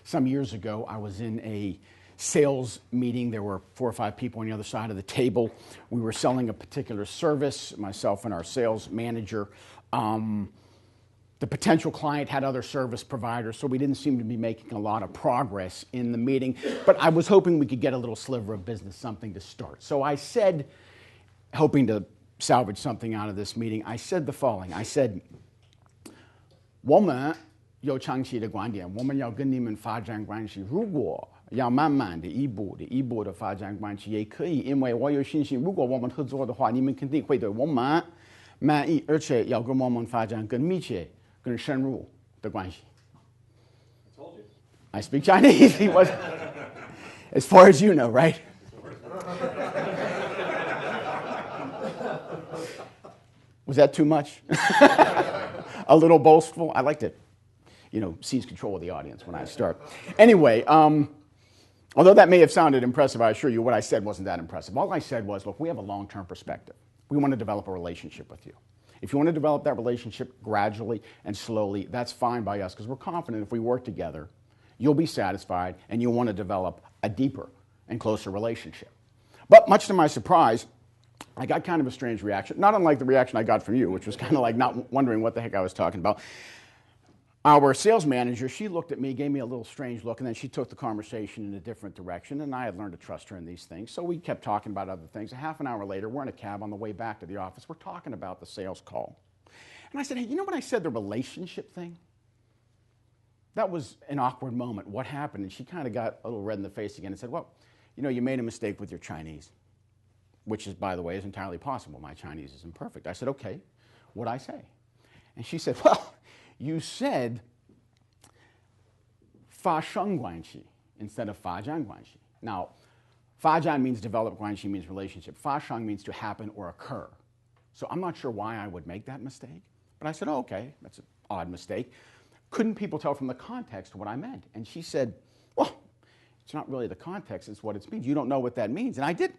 Some years ago, I was in a sales meeting. There were 4 or 5 people on the other side of the table. We were selling a particular service, myself and our sales manager. The potential client had other service providers, so we didn't seem to be making a lot of progress in the meeting. But I was hoping we could get a little sliver of business, something to start. So I said, hoping to salvage something out of this meeting, I said the following. I said, 我们有长期的观点，我们要跟你们发展关系。如果要慢慢的一步的发展关系也可以，因为我有信心，如果我们合作的话，你们肯定会对我们满意，而且要跟我们发展更密切、更深入的关系。I told you. I speak Chinese. He was, as far as you know, right? Was that too much? A little boastful? I like to, seize control of the audience when I start. Anyway, although that may have sounded impressive, I assure you what I said wasn't that impressive. All I said was, look, we have a long-term perspective. We want to develop a relationship with you. If you want to develop that relationship gradually and slowly, that's fine by us because we're confident if we work together, you'll be satisfied and you'll want to develop a deeper and closer relationship. But much to my surprise, I got kind of a strange reaction, not unlike the reaction I got from you, which was kind of like not wondering what the heck I was talking about. Our sales manager, she looked at me, gave me a little strange look, and then she took the conversation in a different direction, and I had learned to trust her in these things. So we kept talking about other things. A half an hour later, we're in a cab on the way back to the office. We're talking about the sales call. And I said, hey, you know when I said the relationship thing? That was an awkward moment. What happened? And she kind of got a little red in the face again and said, well, you made a mistake with your Chinese, which is, by the way, is entirely possible. My Chinese is imperfect. I said, okay, what'd I say? And she said, well, you said 发生关系 instead of 发展关系. Now, 发展 means develop, 关系 means relationship. 发生 means to happen or occur. So I'm not sure why I would make that mistake. But I said, oh, okay, that's an odd mistake. Couldn't people tell from the context what I meant? And she said, well, it's not really the context, it's what it means. You don't know what that means. And I didn't.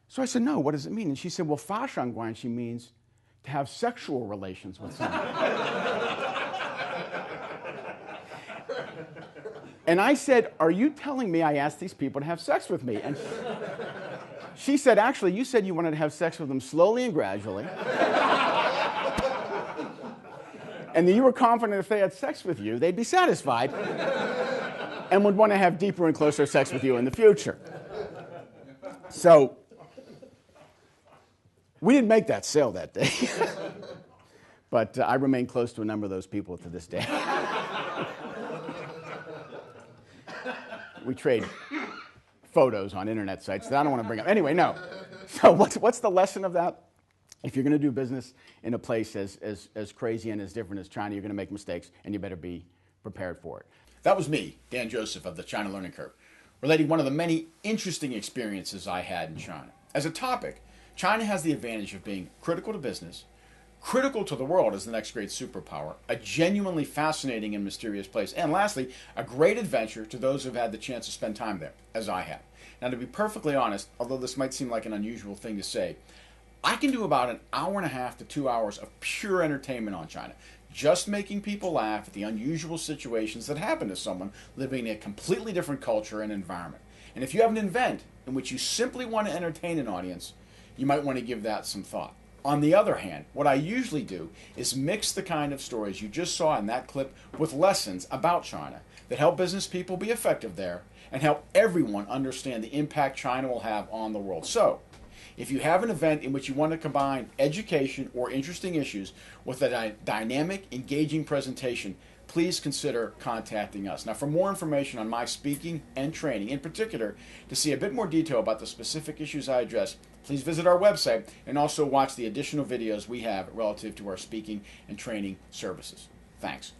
So I said, no, what does it mean? And she said, well, 发生关系 means to have sexual relations with someone. And I said, are you telling me I asked these people to have sex with me? And she said, actually, you said you wanted to have sex with them slowly and gradually. And that you were confident if they had sex with you, they'd be satisfied and would want to have deeper and closer sex with you in the future. So we didn't make that sale that day. But I remain close to a number of those people to this day. We trade photos on internet sites that I don't want to bring up. Anyway, no. So what's the lesson of that? If you're going to do business in a place as crazy and as different as China, you're going to make mistakes, and you better be prepared for it. That was me, Dan Joseph of the China Learning Curve, relating one of the many interesting experiences I had in China. As a topic, China has the advantage of being critical to business, critical to the world as the next great superpower, a genuinely fascinating and mysterious place, and lastly, a great adventure to those who've had the chance to spend time there, as I have. Now, to be perfectly honest, although this might seem like an unusual thing to say, I can do about an hour and a half to 2 hours of pure entertainment on China, just making people laugh at the unusual situations that happen to someone living in a completely different culture and environment. And if you have an event in which you simply want to entertain an audience, you might want to give that some thought. On the other hand, what I usually do is mix the kind of stories you just saw in that clip with lessons about China that help business people be effective there and help everyone understand the impact China will have on the world. So, if you have an event in which you want to combine education or interesting issues with a dynamic, engaging presentation, please consider contacting us. Now, for more information on my speaking and training, in particular, to see a bit more detail about the specific issues I address, please visit our website and also watch the additional videos we have relative to our speaking and training services. Thanks.